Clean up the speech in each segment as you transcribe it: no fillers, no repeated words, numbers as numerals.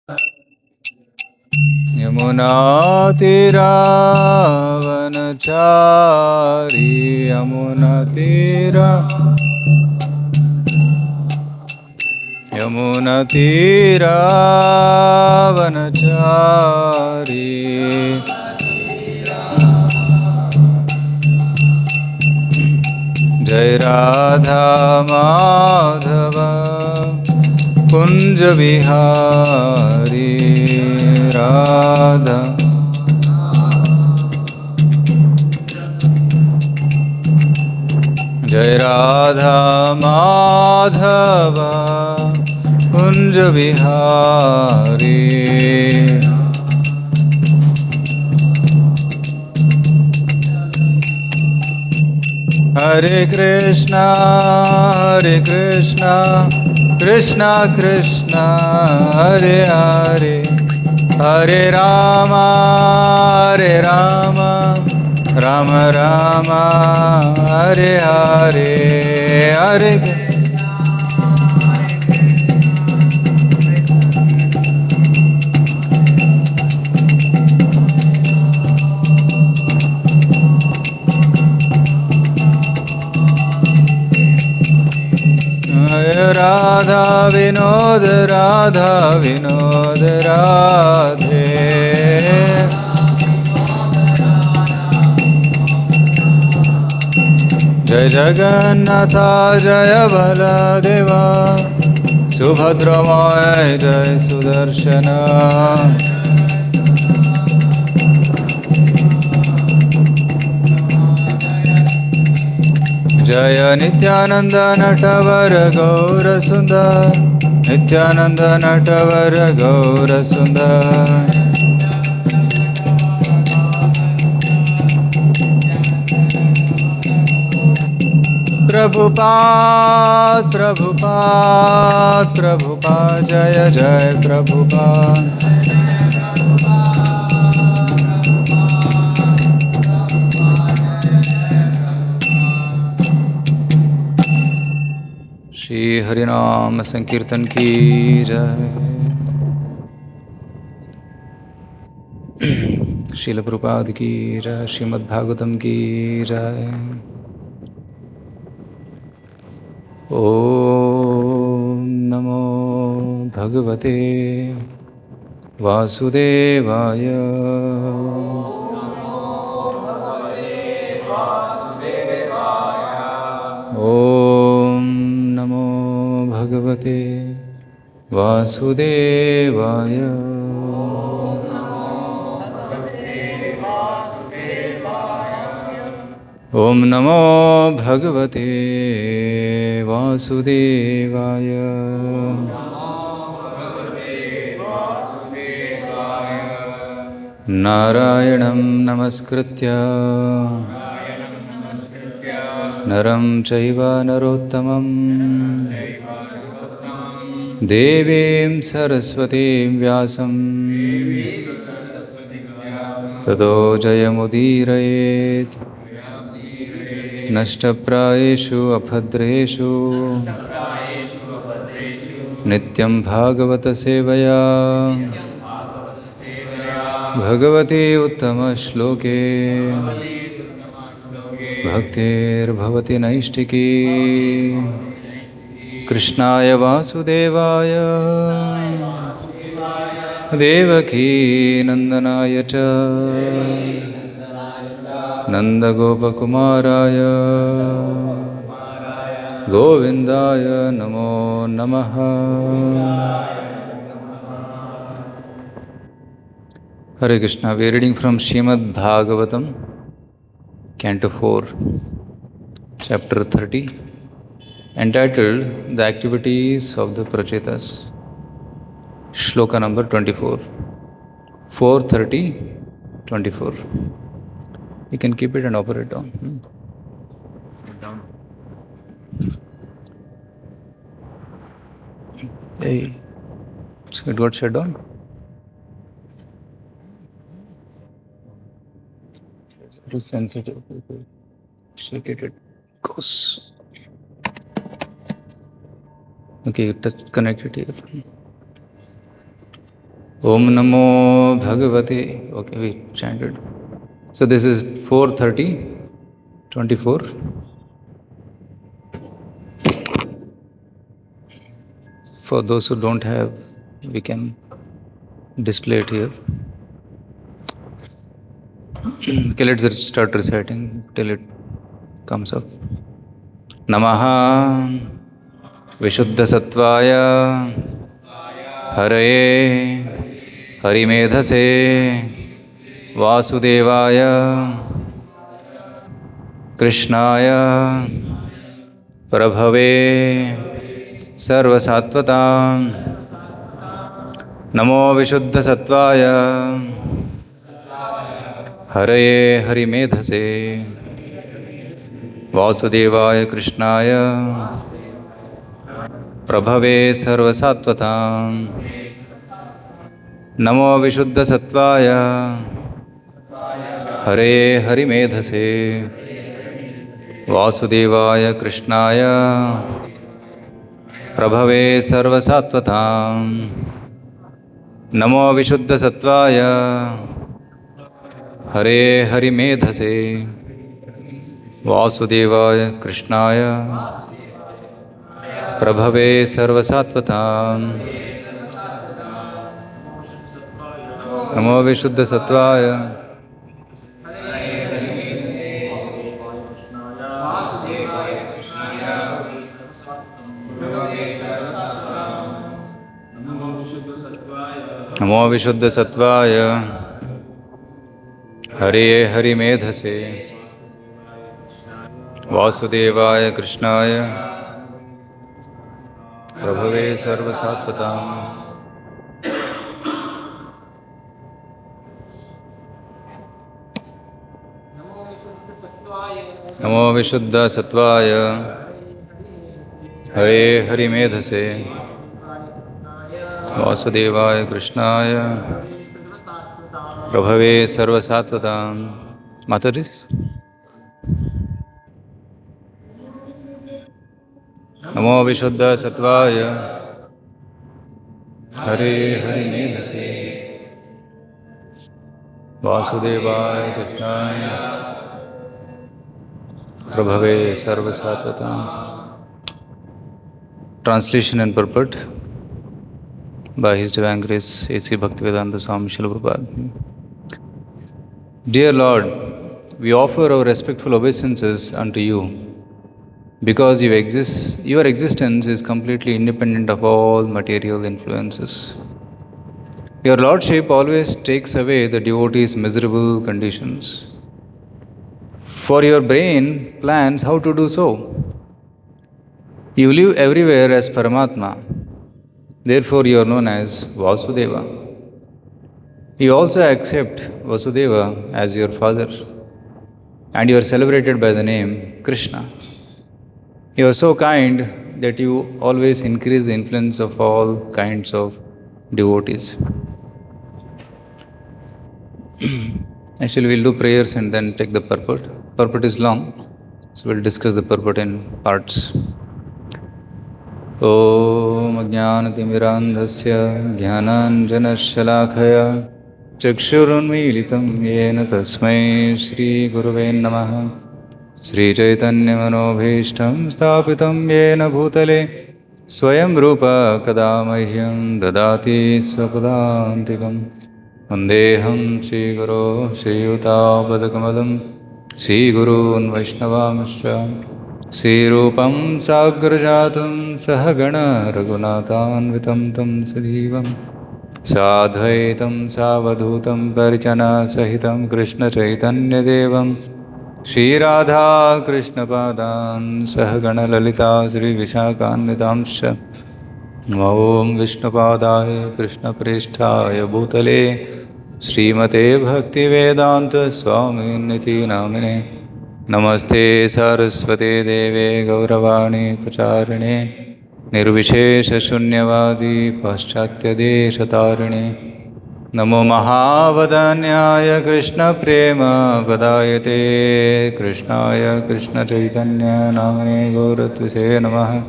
Yamunatiravanachari Yamunatiravanachari Jai Radha Madhava Kunj Vihari Radha Jai Radha Madhava Kunj Vihari Hare Krishna, Krishna Krishna, Hare Hare, Hare Rama, Rama Rama, Hare Hare, Hare Radha Vinod Radhe Jai Jagannatha Jaya Baladeva Subhadramaya Jai Sudarshana Jaya Nityananda Natavara Gaura Sundar Nityananda Natavara Gaura Sundar Prabhupada Jaya Jaya Prabhupada Shri Harinam Sankirtan ki jai Srila Prabhupada ki jai Srimad Bhagavatam ki jai Om namo Bhagavate Vāsudevāya Om namo Bhagavate Vāsudevāya Om namo Bhagavate Vasudevaya Narayanam Namaskritya Naram Chaiva Narottamam Devim Saraswatim Vyasam Tado Jayamudirayet Nashtaprayeshu Abhadreshu Nityam Bhagavata Sevaya Bhagavati Uttama Shloke Bhaktir Bhavati Naishtiki Kṛṣṇāya vāsudevāya Devaki Nandanaya cha Nanda Gopakumaraya Govindaya Namo Namaha Hare Krishna. We are reading from Srimad Bhagavatam, Canto 4, Chapter 30, entitled The Activities of the Prachetas, Shloka number 24, 430, 24. You can keep it and operate down. Down. Hey, it got shut down. Too sensitive. Shake it goes. Okay, touch, connect it here. Om namo bhagavate. Okay, we chanted. So this is 4:30, 24. For those who don't have, we can display it here. Okay, let's start reciting till it comes up. Namaha viśuddha-sattvāya haraye hari-medhase vāsudevāya kṛṣṇāya prabhave sarva-sātvatām namo viśuddha-sattvāya haraye hari-medhase vāsudevāya kṛṣṇāya prabhave sarva-sātvatām namo viśuddha-sattvāya haraye hari-medhase vāsudevāya kṛṣṇāya prabhave sarva-sātvatām namo viśuddha-sattvāya haraye hari-medhase vāsudevāya kṛṣṇāya prabhave sarva-sātvatām namo viśuddha-sattvāya namo viśuddha-sattvāya haraye hari-medhase vāsudevāya kṛṣṇāya prabhave sarva-sātvatām namo viśuddha-sattvāya haraye hari-medhase vāsudevāya kṛṣṇāya prabhave sarva-sātvatām. Mataji? namo viśuddha-sattvāya haraye hari-medhase vāsudevāya kṛṣṇāya prabhave sarva-sātvatām. Translation and purport by His Divine Grace A.C. Bhaktivedanta Swami Srila Prabhupada. Dear Lord, we offer our respectful obeisances unto you, because your existence is completely independent of all material influences. Your Lordship always takes away the devotees' miserable conditions. For your brain plans how to do so. You live everywhere as Paramātmā. Therefore, you are known as Vasudeva. You also accept Vasudeva as your father, and you are celebrated by the name Kṛṣṇa. You are so kind that you always increase the influence of all kinds of devotees. Actually, we'll do prayers and then take the purport. Purport is long, so we'll discuss the purport in parts. Om ajñānatimirandhasya jñānāñjana-śalākhaya chakshurunmīlitam yena tasmai Shri Gurave Namaha. Shri Chaitanya Manobhishtam Sthapitam Yena Bhutale Swayam Rupa Kadamahyam Dadati Swapadantikam Vandeham Shri Guru Shri Yutāpadakamalam Shri Gurun Vaishnavamscha Shri Rupam Sagrajatam Sahagana Raghunathanvitam Tam Sadivam Sadhvaitam Savadhutam Parichana Sahitam Krishna Chaitanya Devam Shri Radha Krishna Padan Sahagana Lalita Shri Vishakhanidamsha Om Vishnupadaya Krishna Preshthaya Bhutale Srimate Bhakti Vedanta Swami Niti Namine Namaste Saraswate Deve Gauravani Pacharine Nirvishesha Shunyavadi Paschatya Deshatarine Namo Mahavadanyaya Krishna Prema Padayate Kṛṣṇāya Krishna Chaitanya Namane Gauratvise Namaha.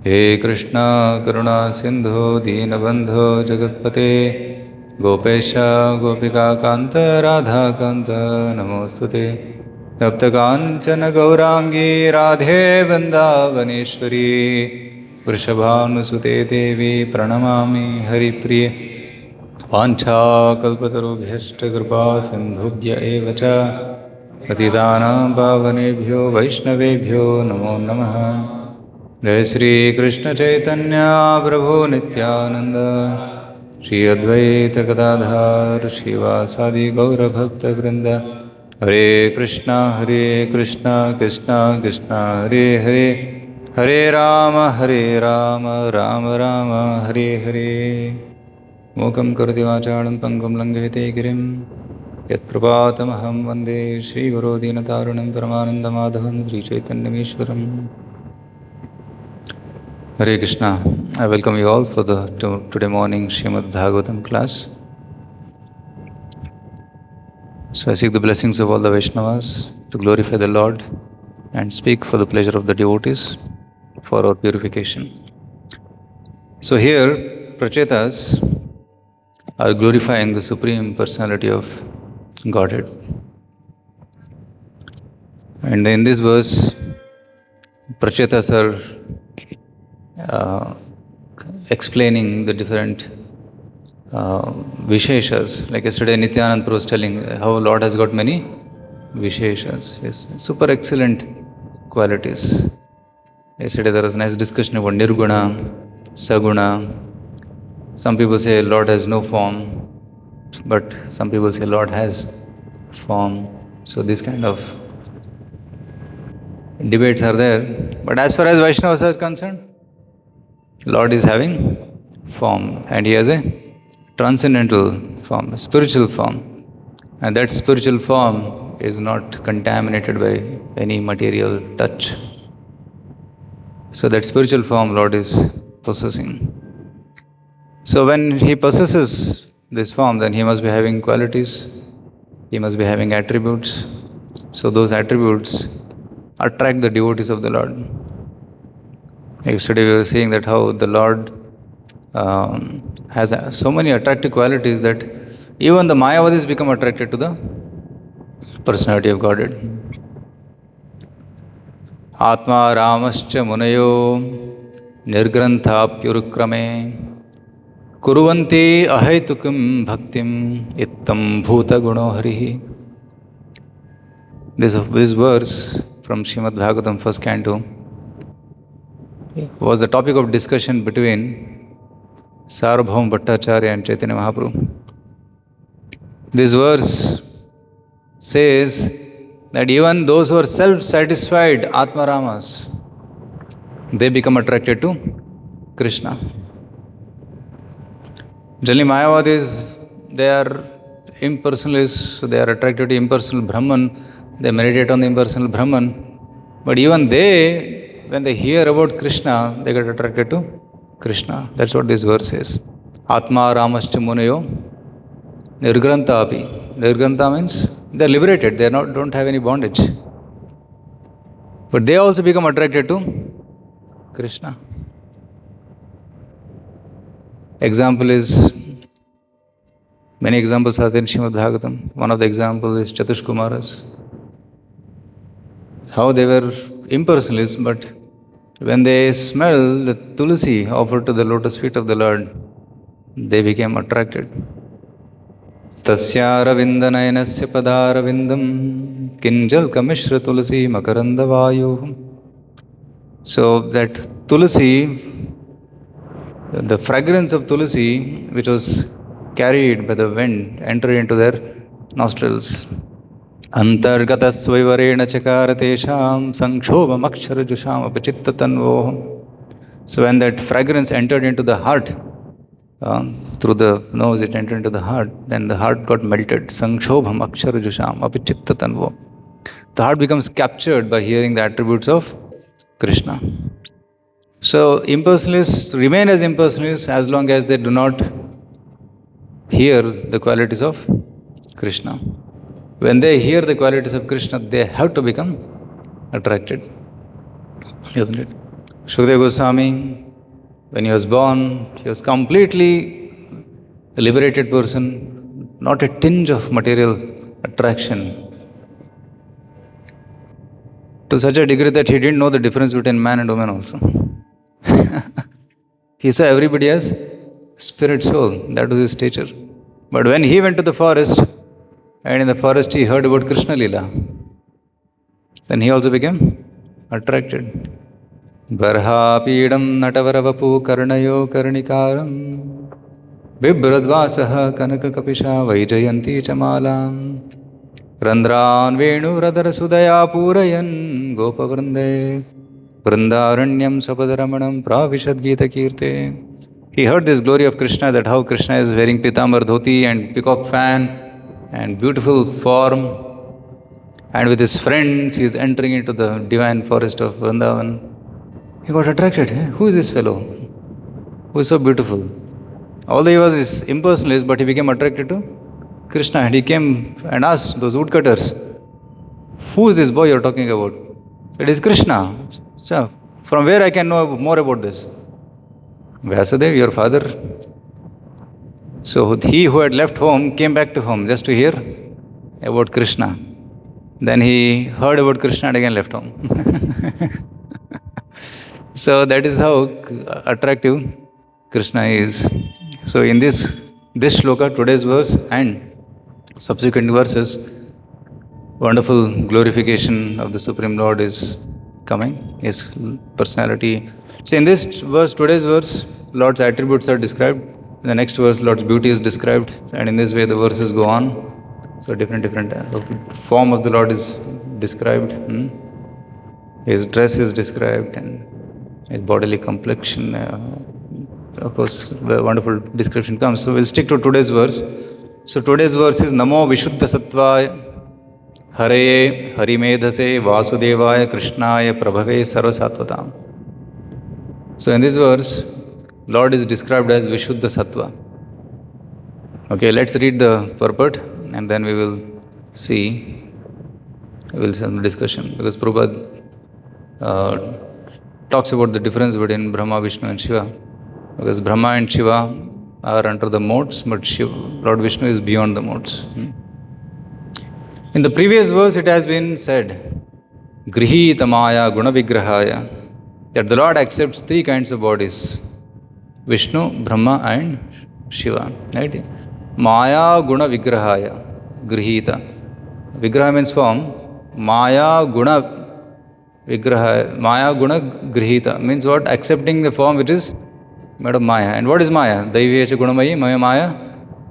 He Kṛṣṇa Karuna Sindhu Dīnabandho Jagatpate Gopesha Gopika Kanta Radha Kanta Namostute Tapta Kanchana Gaurangi Radhe Vrindavaneshwari Vrishabhanusute Devi Pranamami Haripriye Vancha kalpatarubhyashta kripa sindhubhya evacha Patidanam pavanebhyo vaishnavebhyo namo namaha Jai Shri Krishna Chaitanya Prabhu Nityananda Shri Advaita Gadadhar Shivasadi Gaura Bhakta Vrinda Hare Krishna Krishna Krishna Hare Hare Hare Rama Rama Rama Hare Hare Mukam karoti vācālam pangam langhayate girim Yatprapātamaham vande Shri Guru Dīnataranam Paramanandamadhavam Sri Chaitanyameshwaram. Hare Krishna. I welcome you all for the today morning Srimad Bhagavatam class. So I seek the blessings of all the Vaishnavas to glorify the Lord and speak for the pleasure of the devotees for our purification. So here, Prachetas are glorifying the Supreme Personality of Godhead. And in this verse, Prachetas are explaining the different Visheshas. Like yesterday, Nityanand Prabhu was telling how Lord has got many Visheshas. Yes, super excellent qualities. Yesterday there was a nice discussion about Nirguna, Saguna. Some people say Lord has no form, but some people say Lord has form. So these kind of debates are there. But as far as Vaishnavas are concerned, Lord is having form and He has a transcendental form, a spiritual form. And that spiritual form is not contaminated by any material touch. So that spiritual form Lord is possessing. So when He possesses this form, then He must be having qualities, He must be having attributes. So those attributes attract the devotees of the Lord. Yesterday we were seeing that how the Lord has so many attractive qualities that even the Mayavadis become attracted to the personality of Godhead. Atma Ramascha Munayo Nirgrantha-pyurukrame Kuruvanti ahaitukam bhaktim ittam bhuta guno harihi. This verse from Srimad Bhagavatam, first canto, was the topic of discussion between Sarvabhauma Bhattacharya and Chaitanya Mahaprabhu. This verse says that even those who are self-satisfied Atma-Ramas, they become attracted to Kṛṣṇa. Generally, Mayavadis, they are impersonalists, so they are attracted to impersonal Brahman, they meditate on the impersonal Brahman. But even they, when they hear about Kṛṣṇa, they get attracted to Kṛṣṇa. That's what this verse says. Atma Ramascha Munayo Nirgranta api. Nirgranta means they are liberated, they don't have any bondage. But they also become attracted to Kṛṣṇa. Example is, many examples are there in Srimad Bhagavatam. One of the examples is Chatushkumaras. How they were impersonalists, but when they smelled the tulsi offered to the lotus feet of the Lord, they became attracted. Tasya ravindanayasya padaravindam kinjal kamishra tulsi makaranda vayu. So that tulsi, the fragrance of tulsi, which was carried by the wind, entered into their nostrils. Antargata svaivarena chakaratesham sankshobham aksharajusham apachittatanvoham. So when that fragrance entered into the heart, through the nose it entered into the heart, then the heart got melted. Sankshobham aksharajusham apachittatanvoham. The heart becomes captured by hearing the attributes of Kṛṣṇa. So impersonalists remain as impersonalists as long as they do not hear the qualities of Kṛṣṇa. When they hear the qualities of Kṛṣṇa, they have to become attracted. Isn't it? Shukadeva Goswami, when he was born, he was completely A liberated person, not a tinge of material attraction, to such a degree that he didn't know the difference between man and woman also. He saw everybody as spirit soul. That was his stature. But when he went to the forest, and in the forest he heard about Kṛṣṇa Lila, then he also became attracted. Garhapidam natavaravapu karnayo karnikaram bibradvasaha kanakakapisha vaijayanti chamalam Randran Venu Radhara Sudaya Purayan Gopavrande Vrindaranyam Sapadaramanam Pravishad Gita Kirte. He heard this glory of Kṛṣṇa, that how Kṛṣṇa is wearing pitambar dhoti and peacock fan and beautiful form, and with his friends he is entering into the divine forest of Vrindavan. He got attracted. Who is this fellow? Who is so beautiful? Although he was impersonalist, but he became attracted to Kṛṣṇa, and he came and asked those woodcutters, who is this boy you are talking about? He said, it is Kṛṣṇa. So, from where I can know more about this? Vasudeva, your father. So he who had left home came back to home just to hear about Kṛṣṇa. Then he heard about Kṛṣṇa and again left home. So that is how attractive Kṛṣṇa is. So in this shloka, today's verse and subsequent verses, wonderful glorification of the Supreme Lord is coming, His personality. So in this verse, today's verse, Lord's attributes are described. In the next verse, Lord's beauty is described. And in this way, the verses go on. So different form of the Lord is described. His dress is described, and His bodily complexion. Of course, the wonderful description comes. So we'll stick to today's verse. So today's verse is namo viśuddha-sattvāya, haraye, hari-medhase, vāsudevāya, kṛṣṇāya, prabhave, sarva-sātvatām. So in this verse, Lord is described as viśuddha-sattva. Okay, let's read the purport and then we will see. We will see some discussion, because Prabhupada talks about the difference between Brahma, Vishnu and Shiva. Because Brahma and Shiva are under the modes, but Lord Vishnu is beyond the modes. In the previous verse, it has been said, Grihitamaya Gunavigrahaya, that the Lord accepts three kinds of bodies: Vishnu, Brahma and Shiva. Right? Maya Guna Vigrahaya, Grihita. Vigraha means form. Maya Guna Vigraha, Maya Guna Grihita means what? Accepting the form which is made of Maya. And what is Maya? Daivi Esha Gunamayi, Maya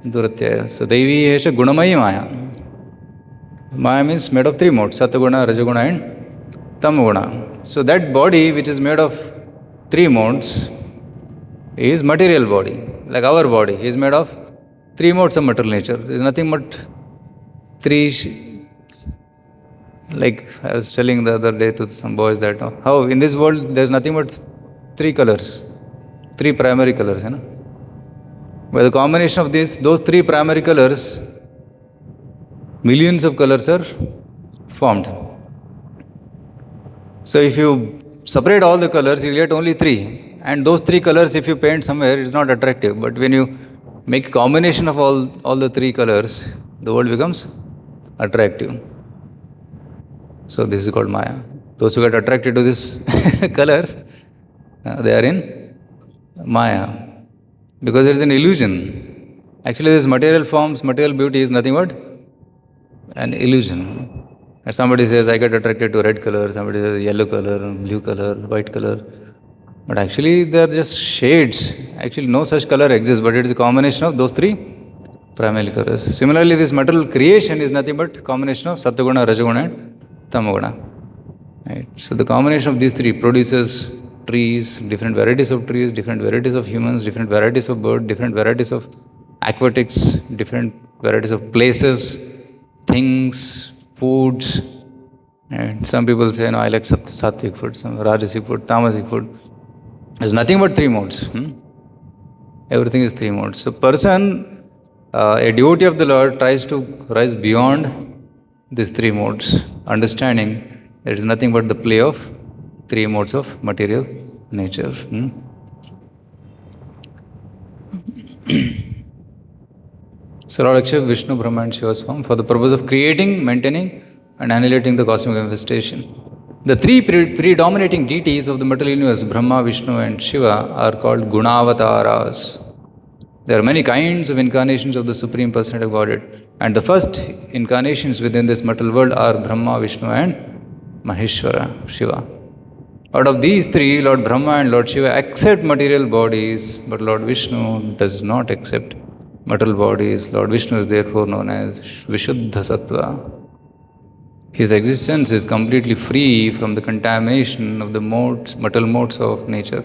Duratyaya. So Daivi Esha Gunamayi Maya. Maya means made of three modes: Sataguna, Rajaguna and Tamaguna. So that body which is made of three modes is material body. Like our body is made of three modes of material nature. There is nothing but three. Like I was telling the other day to some boys that how in this world there is nothing but three colors, three primary colors. By the combination of those three primary colors, millions of colors are formed. So if you separate all the colors, you get only three. And those three colors, if you paint somewhere, it's not attractive. But when you make a combination of all the three colors, the world becomes attractive. So this is called Maya. Those who get attracted to these colors, they are in Maya. Because there is an illusion. Actually, this material forms, material beauty is nothing but an illusion. And somebody says, I get attracted to red color, somebody says yellow color, blue color, white color. But actually, they are just shades. Actually, no such color exists, but it is a combination of those three primary colors. Similarly, this material creation is nothing but combination of Sattva-guna, Rajaguna and Tamaguna. Right? So the combination of these three produces trees, different varieties of trees, different varieties of humans, different varieties of birds, different varieties of aquatics, different varieties of places, things, foods. And some people say, no, I like sattvic food, some rajasic food, tamasic food. There's nothing but three modes. Everything is three modes. So person, a devotee of the Lord tries to rise beyond these three modes, understanding there is nothing but the play of three modes of material nature. So Lord accepts Vishnu, Brahma and Shiva's form for the purpose of creating, maintaining and annihilating the cosmic manifestation. The three predominating deities of the material universe, Brahma, Vishnu and Shiva, are called Gunavataras. There are many kinds of incarnations of the Supreme Personality of Godhead. And the first incarnations within this material world are Brahma, Vishnu and Maheshwara, Shiva. Out of these three, Lord Brahma and Lord Shiva accept material bodies, but Lord Vishnu does not accept material bodies. Lord Vishnu is therefore known as viśuddha-sattvāya. His existence is completely free from the contamination of the material modes of nature.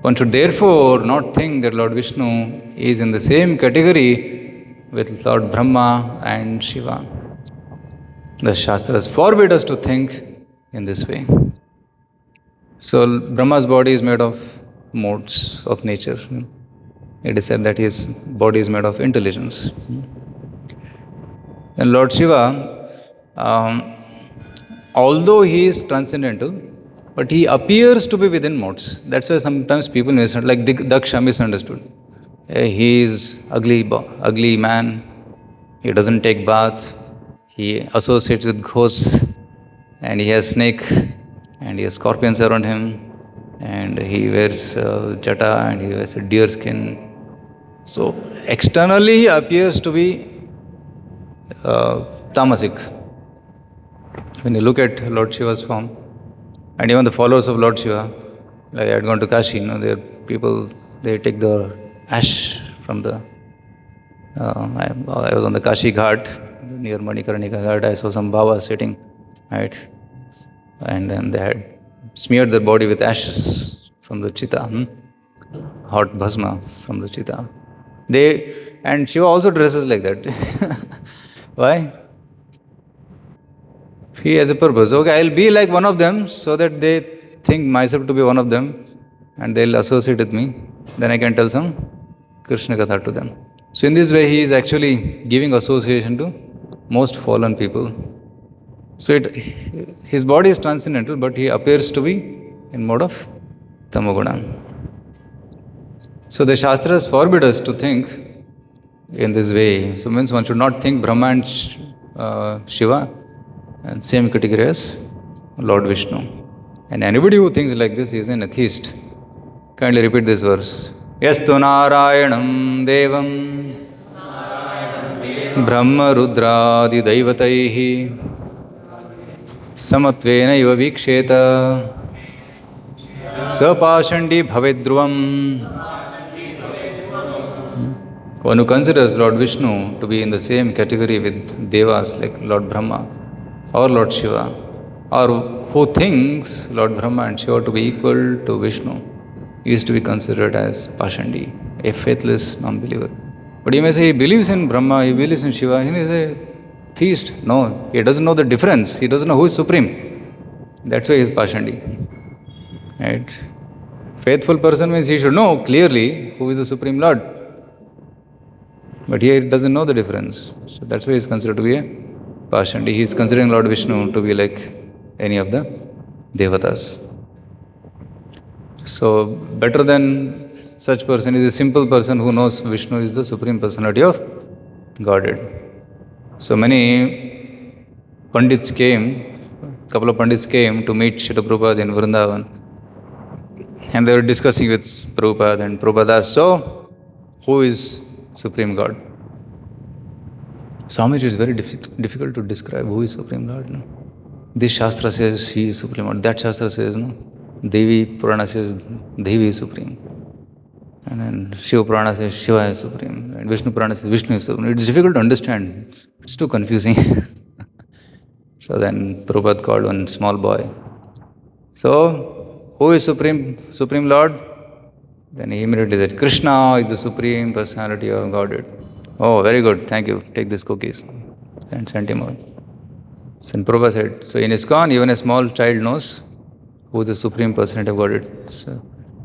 One should therefore not think that Lord Vishnu is in the same category with Lord Brahma and Shiva. The Shastras forbid us to think in this way. So Brahma's body is made of modes of nature. It is said that his body is made of intelligence. And Lord Shiva, although he is transcendental, but he appears to be within modes. That's why sometimes people misunderstand, like Daksha misunderstood. He is ugly man. He doesn't take bath. He associates with ghosts, and he has snake, and he has scorpions around him, and he wears jata, and he wears a deer skin. So externally he appears to be tamasic. When you look at Lord Shiva's form, and even the followers of Lord Shiva, like I had gone to Kashi, there people, they take the ash from the, I was on the Kashi Ghat, near Manikarnika Ghat, I saw some Baba sitting, right? And then they had smeared their body with ashes from the Chitta, hot bhasma from the Chitta. And Shiva also dresses like that. Why? He has a purpose. Okay, I'll be like one of them so that they think myself to be one of them and they'll associate with me. Then I can tell some Kṛṣṇa Katha to them. So in this way, he is actually giving association to most fallen people. So his body is transcendental, but he appears to be in mode of tamoguna. So the Shastras forbid us to think in this way. So means one should not think Brahma and Shiva and same category as Lord Vishnu. And anybody who thinks like this is an atheist. Kindly repeat this verse. Yastu Narayanam Devam Brahma Rudradi Daivataihi Samatvena Iva Viksheta Sapashandi Bhavedruvam. One who considers Lord Vishnu to be in the same category with Devas like Lord Brahma or Lord Shiva, or who thinks Lord Brahma and Shiva to be equal to Vishnu, is to be considered as Pashandi, a faithless non-believer. But you may say he believes in Brahma, he believes in Shiva, he is a theist. No, he doesn't know the difference, he doesn't know who is supreme. That's why he is Pashandi. Right? Faithful person means he should know clearly who is the Supreme Lord. But here he doesn't know the difference. So that's why he is considered to be a Pashandi. He is considering Lord Vishnu to be like any of the devatas. So better than such person is a simple person who knows Vishnu is the Supreme Personality of Godhead. So many Pandits came, couple of Pandits came to meet Srila Prabhupada in Vrindavan. And they were discussing with Prabhupada, and Prabhupada asked, so, who is Supreme God? Swamiji, is very difficult to describe who is Supreme Lord. No? This Shastra says he is Supreme Lord. That Shastra says, no. Devi Purana says Devi is Supreme. And then Shiva Purana says Shiva is Supreme. And Vishnu Purana says Vishnu is Supreme. It's difficult to understand. It's too confusing. So then Prabhupada called one small boy. So, who is Supreme Lord? Then he immediately said, Kṛṣṇa is the Supreme Personality of Godhead. Oh, very good, thank you, take these cookies. And sent him out. So Prabhupada said, so in ISKCON, even a small child knows who is the Supreme Personality of Godhead. So,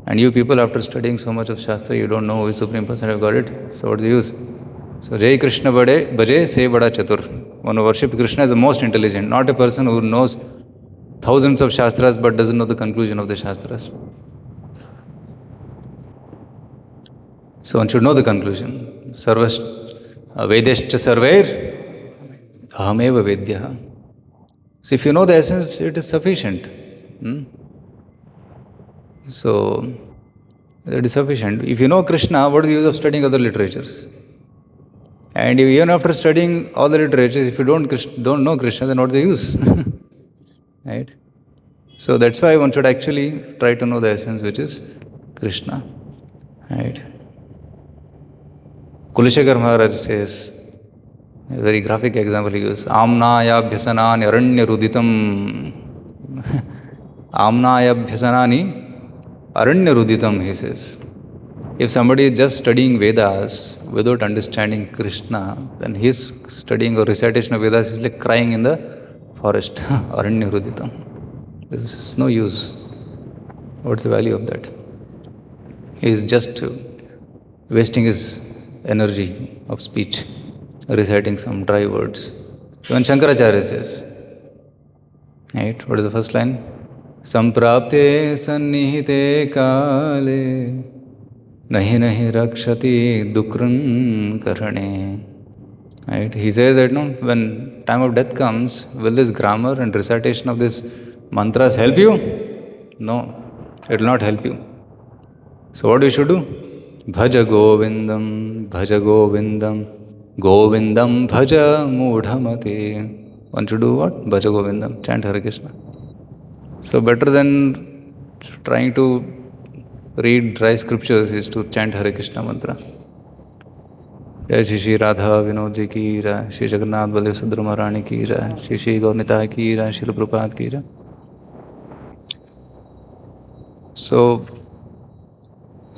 and you people, after studying so much of Shastra, you don't know who is Supreme Personality of Godhead. So what's the use? So, Jai Krishna Bhaje Se Bada Chatur. One who worships Krishna is the most intelligent, not a person who knows thousands of Shastras but doesn't know the conclusion of the Shastras. So one should know the conclusion. Vedeshcha sarvair ahameva vedyaha. So if you know the essence, it is sufficient. So that is sufficient. If you know Kṛṣṇa, what is the use of studying other literatures? And even after studying all the literatures, if you don't know Kṛṣṇa, then what's the use? Right? So that's why one should actually try to know the essence, which is Kṛṣṇa. Right? Kulishekar Maharaj says, a very graphic example he uses, Amnaya bhyasanani aranya ruditam. Amnaya bhyasanani aranya ruditam, he says. If somebody is just studying Vedas without understanding Kṛṣṇa, then his studying or recitation of Vedas is like crying in the forest. Aranya ruditam. There's no use. What's the value of that? He is just wasting his energy of speech, reciting some dry words. Even Shankaracharya says, right? What is the first line? Samprapte sannihite kale nahi nahi rakshati dukran karane. Right? He says that when time of death comes, will this grammar and recitation of this mantras help you? No, it will not help you. So what you should do? Bhaja Govindam, Bhaja Govindam, Govindam Bhaja Mudhamate. One should do what? Bhaja Govindam, chant Hare Krishna. So better than trying to read dry scriptures is to chant Hare Krishna mantra. Jai Shri Radha Vinod Ji ki jai, Shri Jagannath Baladev Subhadra Maharani ki jai, Shri Shri Gaurnita ki jai, Shri Prabhupada ki jai. So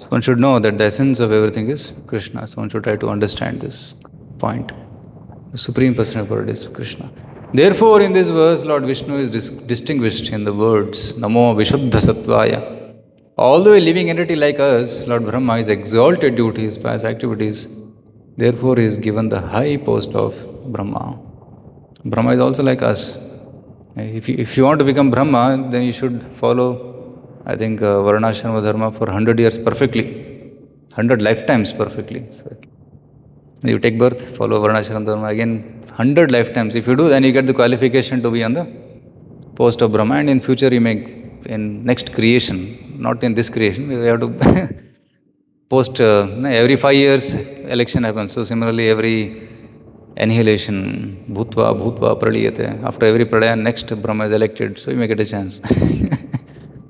one should know that the essence of everything is Kṛṣṇa. So one should try to understand this point. The Supreme Personality of Godhead is Kṛṣṇa. Therefore, in this verse, Lord Vishnu is distinguished in the words namo viśuddha-sattvāya. Although a living entity like us, Lord Brahma is exalted due to his past activities. Therefore, he is given the high post of Brahma. Brahma is also like us. If you want to become Brahma, then you should follow, I think, Varnashrama Dharma for 100 years perfectly, 100 lifetimes perfectly. So you take birth, follow Varnashrama Dharma again 100 lifetimes. If you do, then you get the qualification to be on the post of Brahma, and in future you may, in next creation, not in this creation, we have to post, every 5 years election happens. So similarly, every annihilation, bhutva praliyate, after every pralaya, next Brahma is elected, so you may get a chance.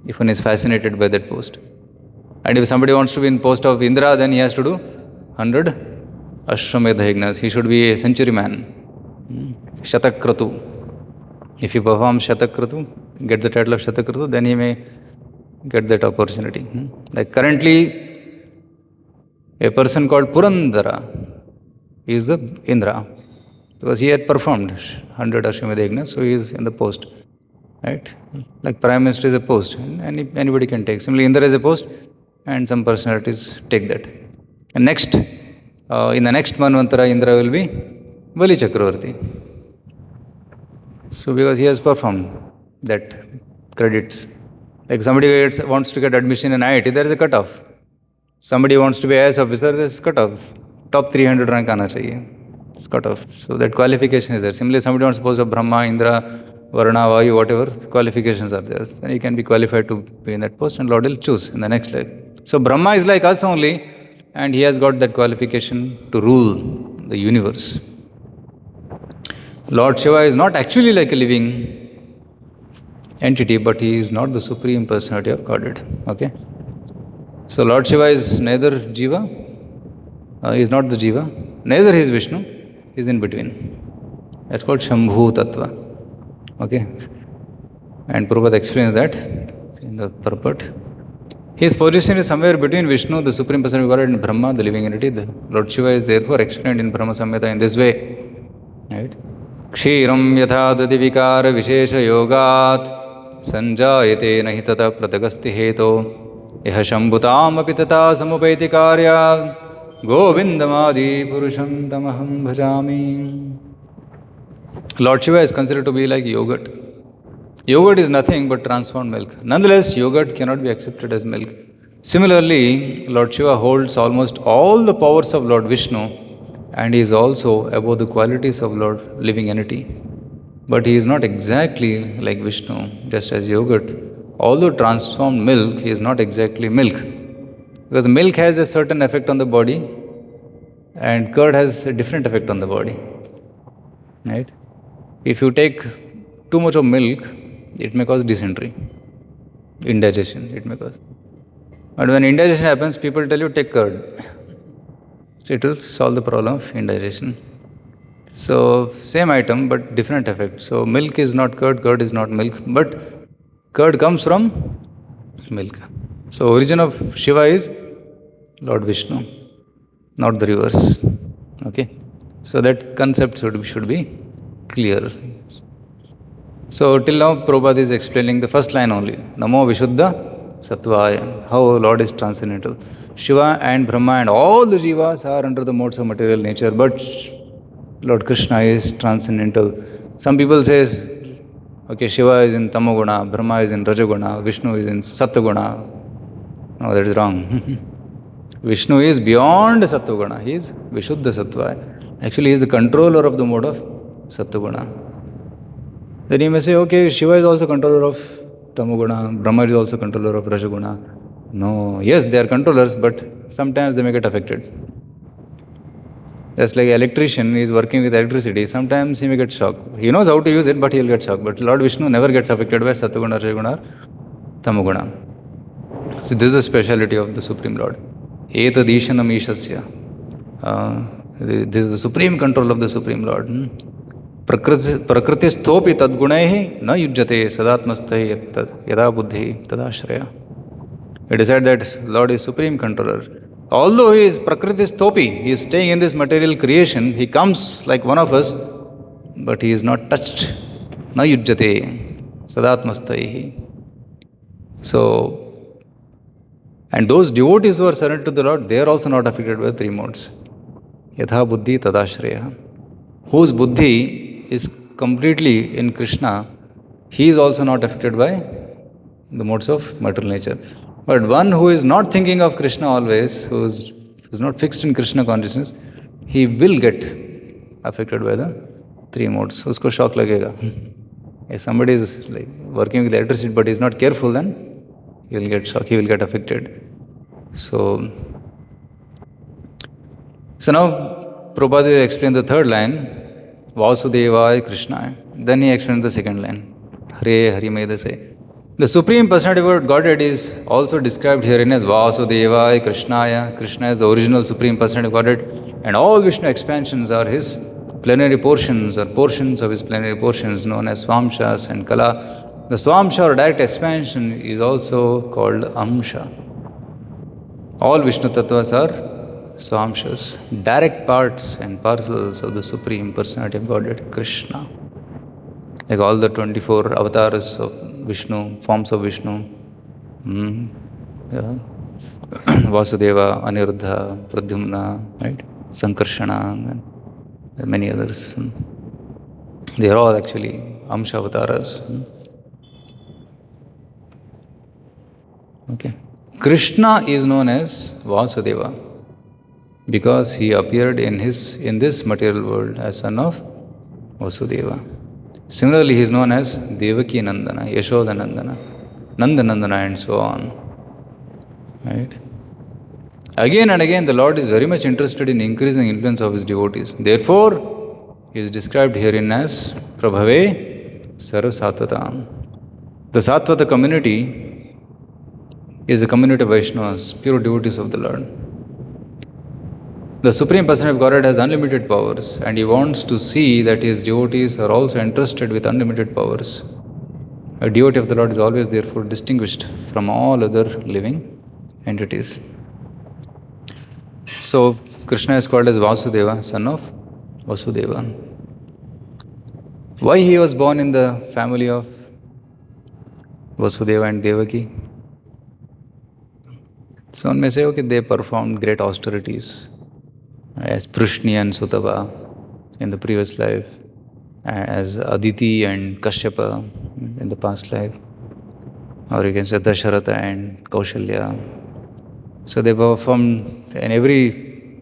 If one is fascinated by that post. And if somebody wants to be in post of Indra, then he has to do 100 Ashwamedha yajnas. He should be a centuryman. Shatakratu. If he performs Shatakratu, gets the title of Shatakratu, then he may get that opportunity. Like currently, a person called Purandara is the Indra, because he had performed 100 Ashwamedha yajnas, so he is in the post. Right? Like Prime Minister is a post, and anybody can take. Similarly, Indra is a post, and some personalities take that. And next, in the next Manvantara, Indra will be Bali Chakravarti. So because he has performed that credits. Like somebody wants to get admission in IIT, there is a cutoff. Somebody wants to be IAS officer, there is a cutoff. Top 300 rank aana chahiye. It's cutoff. So that qualification is there. Similarly, somebody wants to post of Brahma, Indra, Varna, Vayu, whatever qualifications are there. Then he can be qualified to be in that post, and Lord will choose in the next life. So Brahma is like us only, and he has got that qualification to rule the universe. Lord Shiva is not actually like a living entity, but he is not the Supreme Personality of Godhead. Okay? So Lord Shiva is neither Jiva, he is not the Jiva, neither he is Vishnu, he is in between. That's called Shambhu Tattva. Okay? And Prabhupada explains that in the purport. His position is somewhere between Vishnu, the Supreme Personality of Godhead, and Brahma, the living entity. The Lord Shiva is therefore explained in Brahma Samhita in this way. Right? Kshiram yatha dadi vikara vishesha yogat sanjayate nahi tata pratagasti heto iha shambhutam apitata samupaiti karya govindamadi purusham tamaham bhajami. Lord Shiva is considered to be like yogurt. Yogurt is nothing but transformed milk. Nonetheless, yogurt cannot be accepted as milk. Similarly, Lord Shiva holds almost all the powers of Lord Vishnu, and he is also above the qualities of Lord living entity. But he is not exactly like Vishnu, just as yogurt. Although transformed milk, he is not exactly milk. Because milk has a certain effect on the body, and curd has a different effect on the body. Right? If you take too much of milk, it may cause dysentery, indigestion, it may cause. But when indigestion happens, people tell you take curd. So it will solve the problem of indigestion. So same item but different effect. So milk is not curd, curd is not milk, but curd comes from milk. So origin of Shiva is Lord Vishnu, not the reverse. Okay. So that concept should be clear. So till now Prabhupada is explaining the first line only. Namo viśuddha-sattvāya. How Lord is transcendental. Shiva and Brahma and all the jivas are under the modes of material nature, but Lord Kṛṣṇa is transcendental. Some people say, okay, Shiva is in tamoguna, Brahma is in rajaguna, Vishnu is in sattva-guna. No, that is wrong. Vishnu is beyond sattva-guna. He is viśuddha-sattvāya. Actually, he is the controller of the mode of sattva-guna. Then you may say, okay, Shiva is also controller of tamoguna, Brahma is also controller of rajaguna. No, yes, they are controllers, but sometimes they may get affected. Just like an electrician is working with electricity, sometimes he may get shocked. He knows how to use it, but he will get shocked. But Lord Vishnu never gets affected by sattva-guna, rajaguna, tamoguna. So this is the speciality of the Supreme Lord. Etadishanam ishasya. This is the supreme control of the Supreme Lord. Prakritistopi tadgunaihi na yujjate sadatmastai yada buddhi tadashraya. It is said that Lord is supreme controller. Although he is prakritistopi, he is staying in this material creation, he comes like one of us, but he is not touched. Na yujjate sadatmastai. So, and those devotees who are surrendered to the Lord, they are also not affected by the three modes. Yatha buddhi tadashraya. Whose buddhi is completely in Kṛṣṇa, he is also not affected by the modes of material nature. But one who is not thinking of Kṛṣṇa always, who is not fixed in Kṛṣṇa consciousness, he will get affected by the three modes. Usko shock lagega. If somebody is like working with electricity but is not careful, then he will get shocked, he will get affected. So now Prabhupada will explain the third line, Vāsudevāya Kṛṣṇāya. Then he explains the second line, haraye, hari-medhase. The Supreme Personality of Godhead is also described herein as Vāsudeva, Kṛṣṇāya. Kṛṣṇa is the original Supreme Personality of Godhead, and all Vishnu expansions are his plenary portions, or portions of his plenary portions, known as Swamshas and Kala. The Swamsha or direct expansion is also called Amsha. All Vishnu Tattvas are Swamshas, direct parts and parcels of the Supreme Personality of Godhead, Kṛṣṇa. Like all the 24 avatars of Vishnu, forms of Vishnu, Vasudeva, Aniruddha, Pradyumna, right? Sankarsana, and many others. They are all actually Amsha avatars. Okay. Kṛṣṇa is known as Vasudeva because he appeared in this material world as son of Vasudeva. Similarly, he is known as Devaki Nandana, Yashoda Nandana, Nandanandana, and so on. Right? Again and again, the Lord is very much interested in increasing the influence of his devotees. Therefore, he is described herein as prabhave sarva-sātvatām. The Sattvata community is a community of Vaishnavas, pure devotees of the Lord. The Supreme Personality of Godhead has unlimited powers, and he wants to see that his devotees are also entrusted with unlimited powers. A devotee of the Lord is always therefore distinguished from all other living entities. So, Kṛṣṇa is called as Vāsudeva, son of Vasudeva. Why he was born in the family of Vasudeva and Devaki? Someone may say, okay, they performed great austerities as Prishni and Sutava in the previous life, as Aditi and Kashyapa in the past life, or you can say Dasharatha and Kaushalya. So they performed in every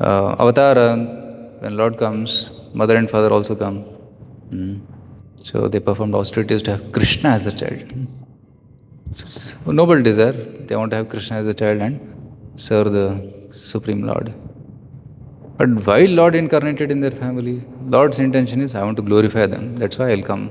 Avatara, when Lord comes, mother and father also come. So they performed austerities to have Kṛṣṇa as the child. It's a noble desire. They want to have Kṛṣṇa as the child and serve the Supreme Lord. But why Lord incarnated in their family? Lord's intention is, I want to glorify them. That's why I'll come.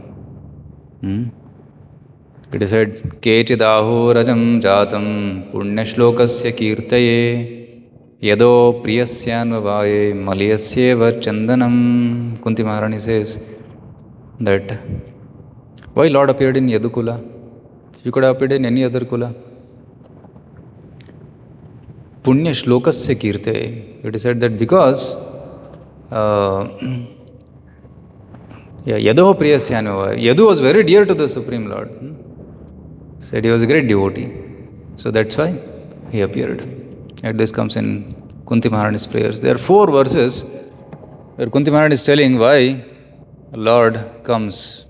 It is said, Kechid-aho rajam jatam punya shlokasya kirtaye yado priyasyanvavaye maliyasyeva chandanam. Kunti Maharani says that why Lord appeared in Yadukula? He could have appeared in any other kula. Punya shlokasya kirtaye. It is said that because Yado priyasyanvavaye, Yadu was very dear to the Supreme Lord. Said he was a great devotee. So that's why he appeared. And this comes in Kunti Maharani's prayers. There are 4 verses where Kunti Maharani is telling why Lord comes.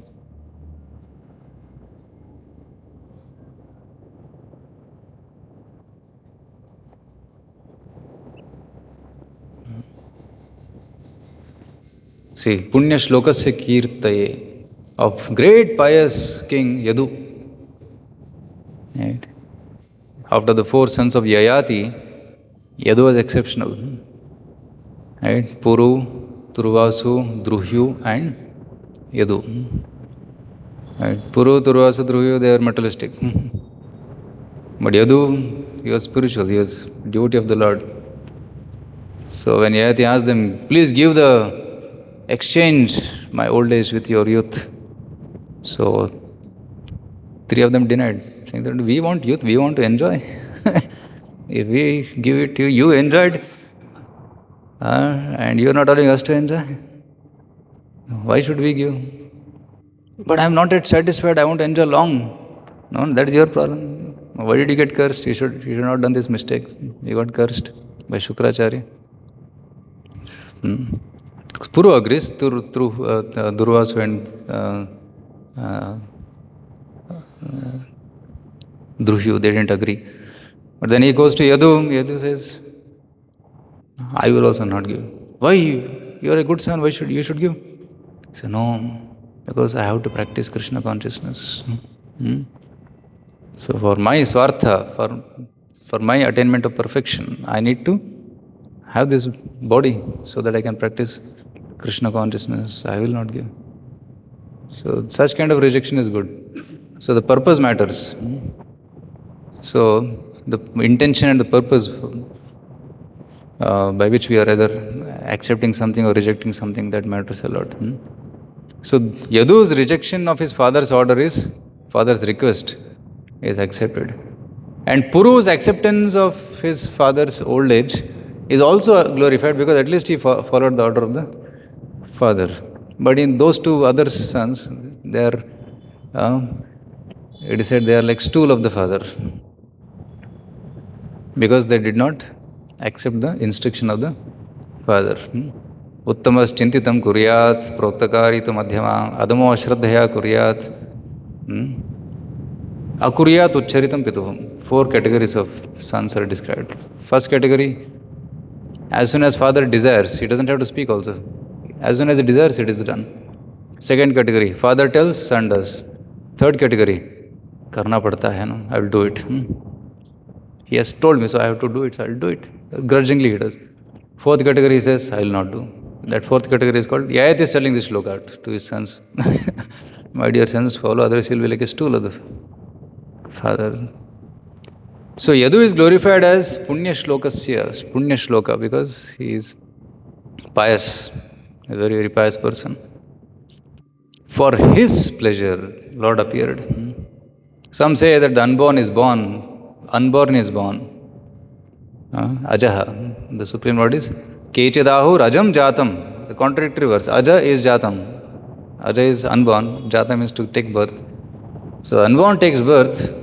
See, Punya Shlokasya Kirtaye, of great pious king Yadu. Right. After the 4 sons of Yayati, Yadu was exceptional. Right? Puru, Turvasu, Druhyu, and Yadu. Right? Puru, Turvasu, Druhyu, they are materialistic. But Yadu, he was spiritual, he was devotee of the Lord. So when Yayati asked them, please give exchange my old age with your youth. So 3 of them denied, saying that we want youth, we want to enjoy. If we give it to you, you enjoyed, and you are not allowing us to enjoy. Why should we give? But I am not yet satisfied, I want to enjoy long. No, that is your problem. Why did you get cursed? You should not have done this mistake. You got cursed by Shukracharya. Puru agrees through Durvasu and Druhyu, they didn't agree. But then he goes to Yadu. Yadu says, I will also not give. Why? You are a good son, why should you give? He said, no, because I have to practice Kṛṣṇa consciousness. So for my swartha, for my attainment of perfection, I need to have this body so that I can practice Kṛṣṇa consciousness. I will not give. So such kind of rejection is good. So the purpose matters. So the intention and the purpose by which we are either accepting something or rejecting something, that matters a lot. So Yadu's rejection of his father's request is accepted. And Puru's acceptance of his father's old age is also glorified, because at least he followed the order of the father. But in those 2 other sons, they are, it is said, they are like stool of the father, because they did not accept the instruction of the father. Uttamas chintitam kuryat, proktakari tu madhyama, adamo ashraddhaya kuryat, akuryat uchcharitam pituham. 4 categories of sons are described. First category, as soon as father desires, he doesn't have to speak also. As soon as he desires, it is done. Second category, father tells, son does. Third category, karna padta hai, no? I will do it. He has told me, so I have to do it, so I will do it. Grudgingly he does. Fourth category, he says, I will not do. That 4th category is called, Yayat is telling this shloka to his sons. My dear sons, follow, otherwise he will be like a stool of the father. So Yadu is glorified as Punya Shlokasya, Punya Shloka, because he is pious, a very, very pious person. For his pleasure, Lord appeared. Some say that the unborn is born, Ajaha. The Supreme Lord is Kechadahu Rajam Jatam. The contradictory verse. Aja is Jatam. Aja is unborn. Jatam means to take birth. So unborn takes birth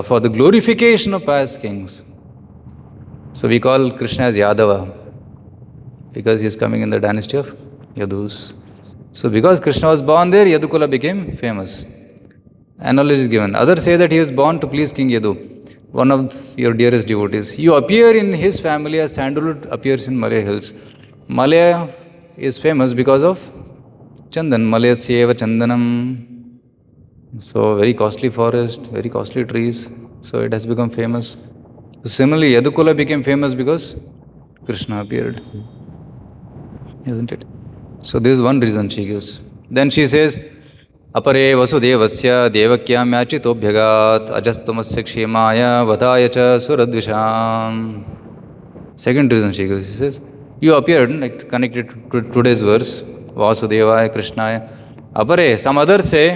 for the glorification of pious kings. So we call Kṛṣṇa as Yadava, because he is coming in the dynasty of Yadus. So because Kṛṣṇa was born there, Yadukula became famous. Analogy is given. Others say that he was born to please King Yadu. one of your dearest devotees. You appear in his family as sandalwood appears in Malaya hills. Malaya is famous because of Chandan. Malayasyeva Chandanam. So, very costly forest, very costly trees. So, it has become famous. Similarly, Yadukula became famous because Kṛṣṇa appeared. Isn't it? So, this is one reason she gives. Then she says, Apare Vasudevasya devakyam yachitobhyagat ajastamasya kṣṇāya vadāya cha suradvishām. Second reason she gives, she says, you appeared, like connected to today's verse, Vāsudevāya, Kṛṣṇāya. Apare, some others say,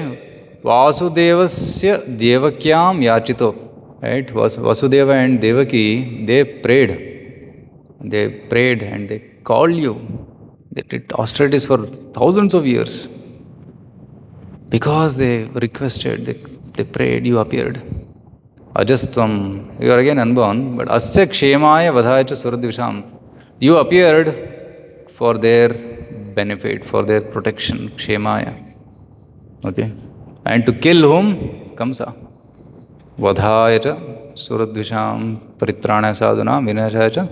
Vāsudevasya devakyam yachito. Right? Vasudeva and Devaki, they prayed. They prayed and they called you. They did austerities for thousands of years. Because they requested, they prayed, you appeared. Ajastvam, you are again unborn, but asya kṣṇāya vadāya cha suradvishām. You appeared for their benefit, for their protection, kṣṇāya. Okay? And to kill whom? Kamsa. Vadhāya cha suradvishām paritrāṇaya sadhunām vināṣāya cha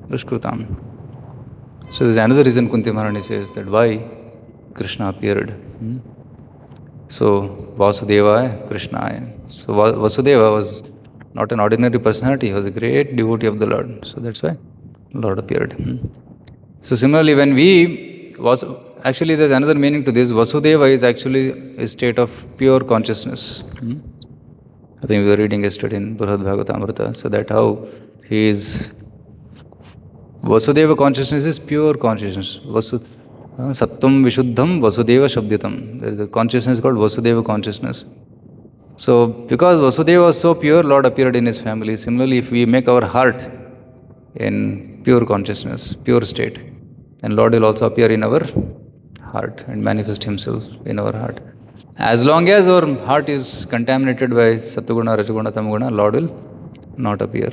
duṣkrutāṃ. So there is another reason Kunti Maharani says that why Kṛṣṇa appeared. So Vāsudevāya, Kṛṣṇāya. So Vasudeva was not an ordinary personality, he was a great devotee of the Lord. So that's why Lord appeared. So similarly, when actually there's another meaning to this. Vasudeva is actually a state of pure consciousness. I think we were reading yesterday in Srimad Bhagavatam. So that how he is. Vasudeva consciousness is pure consciousness. Sattvam viśuddham Vasudeva shabditam. There is a consciousness called Vasudeva consciousness. So because Vasudeva was so pure, Lord appeared in his family. Similarly, if we make our heart in pure consciousness, pure state, then Lord will also appear in our heart and manifest himself in our heart. As long as our heart is contaminated by Sattva-guna, Rajaguna, Tamaguna, Lord will not appear.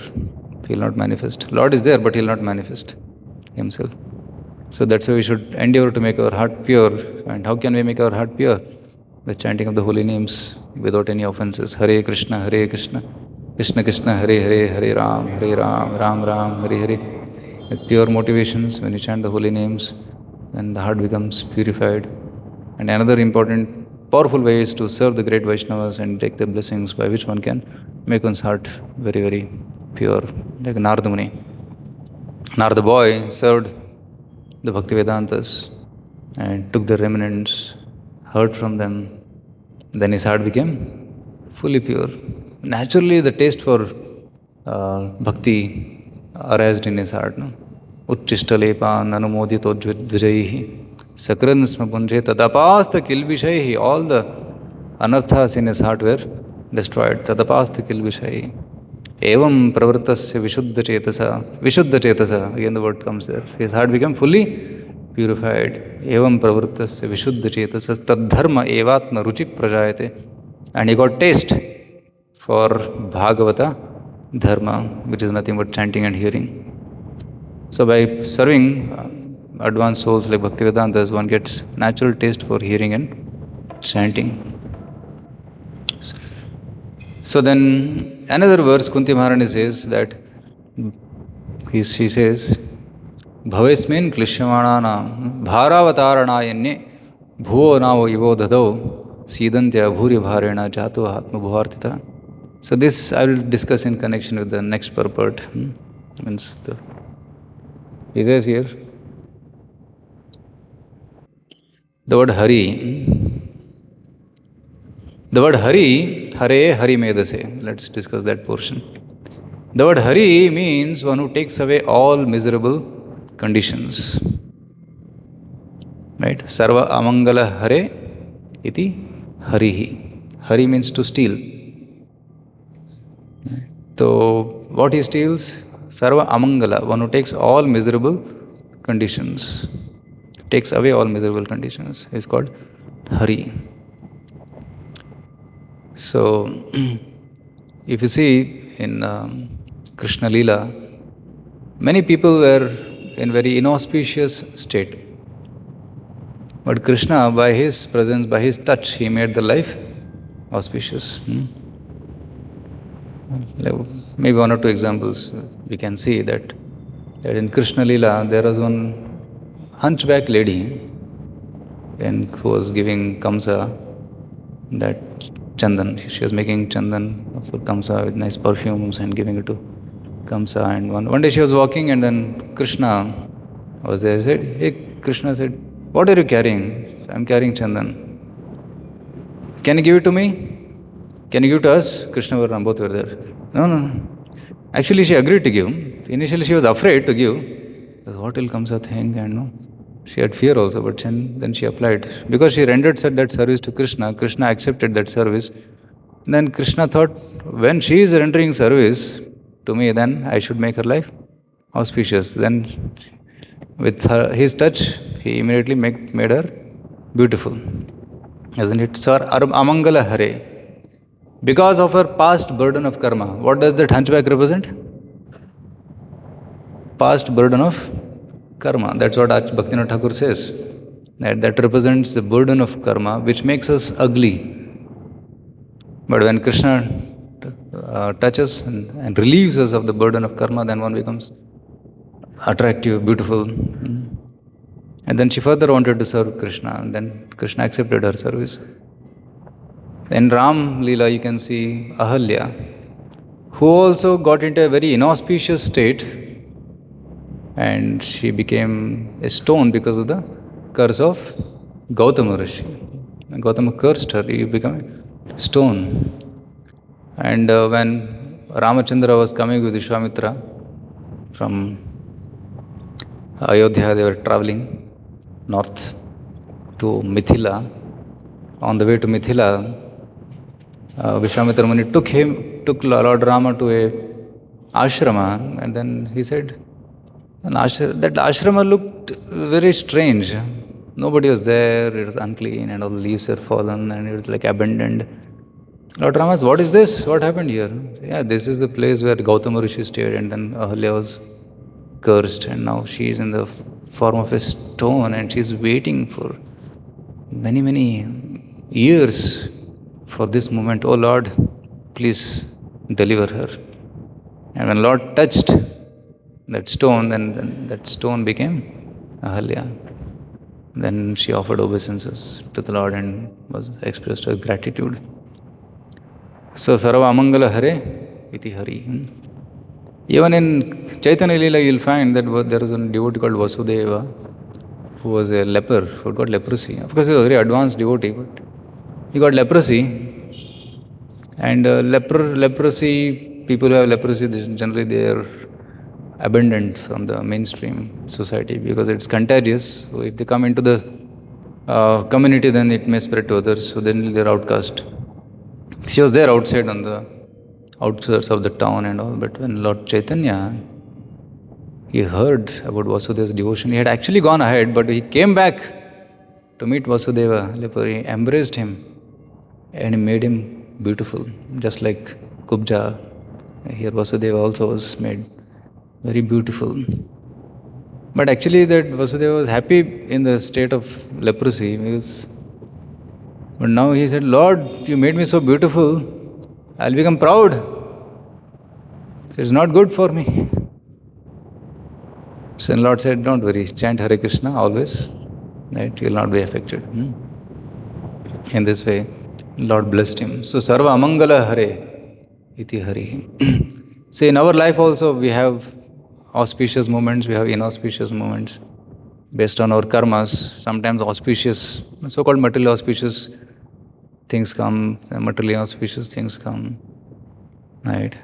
He will not manifest. Lord is there, but he will not manifest himself. So that's why we should endeavor to make our heart pure. And how can we make our heart pure? By chanting of the holy names without any offenses. Hare Kṛṣṇa, Hare Kṛṣṇa, Kṛṣṇa Kṛṣṇa, Hare Hare, Hare Ram, Ram Ram, Hare Hare. With pure motivations, when you chant the holy names, then the heart becomes purified. And another important, powerful way is to serve the great Vaishnavas and take their blessings, by which one can make one's heart very, very pure. Like Narada Muni. Narada boy served the Bhaktivedantas and took the remnants, heard from them. Then his heart became fully pure. Naturally, the taste for bhakti arised in his heart. No? Uchchishtalepān anumodito dvijaihi sakran smapunje tadapasta kilvishaihi. All the anarthas in his heart were destroyed. Tadapasta kilvishaihi. Evam pravritasya viśuddha-cetasa. Again the word comes there. His heart became fully purified. Evam pravritasya viśuddha-cetasa tadharma evatma ruchi prajayate. And he got taste for Bhagavata dharma, which is nothing but chanting and hearing. So by serving advanced souls like Bhaktivedantas, one gets natural taste for hearing and chanting. So then another verse Kunti Maharani says that she says Bhavesmin klishyamanana bharavataranayanne bhuvo navo ivo dadau sidantya bhuri bharena jato atma bhuvartita. So this I will discuss in connection with the next purport. He says here, the word hari. The word hari, haraye, hari-medhase. Let's discuss that portion. The word hari means one who takes away all miserable conditions. Right? Sarva amangala hare iti harihi. Hari means to steal. So, what he steals? Sarva amangala, one who takes all miserable conditions. Takes away all miserable conditions is called hari. So, if you see in Kṛṣṇa Leela, many people were in very inauspicious state. But Kṛṣṇa, by his presence, by his touch, he made the life auspicious. Maybe one or two examples we can see that in Krishna Leela there was one hunchback lady and who was giving Kamsa that chandan. She was making chandan for Kamsa with nice perfumes and giving it to Kamsa. And one day she was walking and then Krishna was there. He said, "Hey," Krishna said, "What are you carrying?" "I'm carrying chandan." "Can you give it to me? Can you give it to us?" Krishna and both were there. No, no, no. Actually, she agreed to give. Initially, she was afraid to give. What will Kamsa think? And no. She had fear also, but then she applied. Because she rendered that service to Krishna, Krishna accepted that service. Then Krishna thought, when she is rendering service to me, then I should make her life auspicious. Then with his touch, he immediately made her beautiful. Isn't it? So, amangala hare. Because of her past burden of karma. What does that hunchback represent? Past burden of karma. That's what Bhaktivinoda Thakur says. That represents the burden of karma which makes us ugly. But when Krishna touches and relieves us of the burden of karma, then one becomes attractive, beautiful. And then she further wanted to serve Krishna, and then Krishna accepted her service. In Ram Leela, you can see Ahalya, who also got into a very inauspicious state, and she became a stone because of the curse of Gautama Rishi. Gautama cursed her, he became a stone. And when Ramachandra was coming with Vishwamitra from Ayodhya, they were traveling north to Mithila. On the way to Mithila, Vishwamitra Muni took Lord Rama to a ashrama, and then he said, that ashrama looked very strange. Nobody was there, it was unclean, and all the leaves were fallen, and it was like abandoned. Lord Rama asked, "What is this? What happened here?" "Yeah, this is the place where Gautama Rishi stayed, and then Ahalya was cursed, and now she is in the form of a stone, and she is waiting for many, many years for this moment. Oh Lord, please deliver her." And when Lord touched that stone, then that stone became Ahalya. Then she offered obeisances to the Lord and was expressed her gratitude. So, sarva amangala hare iti hari. Even in Chaitanya Leela, you'll find that there is a devotee called Vasudeva, who was a leper, who got leprosy. Of course, he was a very advanced devotee, but he got leprosy. And leprosy, people who have leprosy, generally they are abandoned from the mainstream society because it's contagious. So if they come into the community, then it may spread to others. So then they're outcast. She was there outside on the outskirts of the town and all. But when Lord Chaitanya, he heard about Vasudeva's devotion, he had actually gone ahead, but he came back to meet Vasudeva. He embraced him and he made him beautiful, just like Kubja. Here Vasudeva also was made very beautiful. But actually that Vasudeva was happy in the state of leprosy. But now he said, "Lord, you made me so beautiful, I'll become proud. So it's not good for me." So the Lord said, "Don't worry, chant Hare Krishna always, right? You will not be affected." In this way, Lord blessed him. So sarva amangala hare iti hari. So in our life also we have auspicious moments, we have inauspicious moments based on our karmas. Sometimes auspicious, so-called materially auspicious things come, materially auspicious things come, right?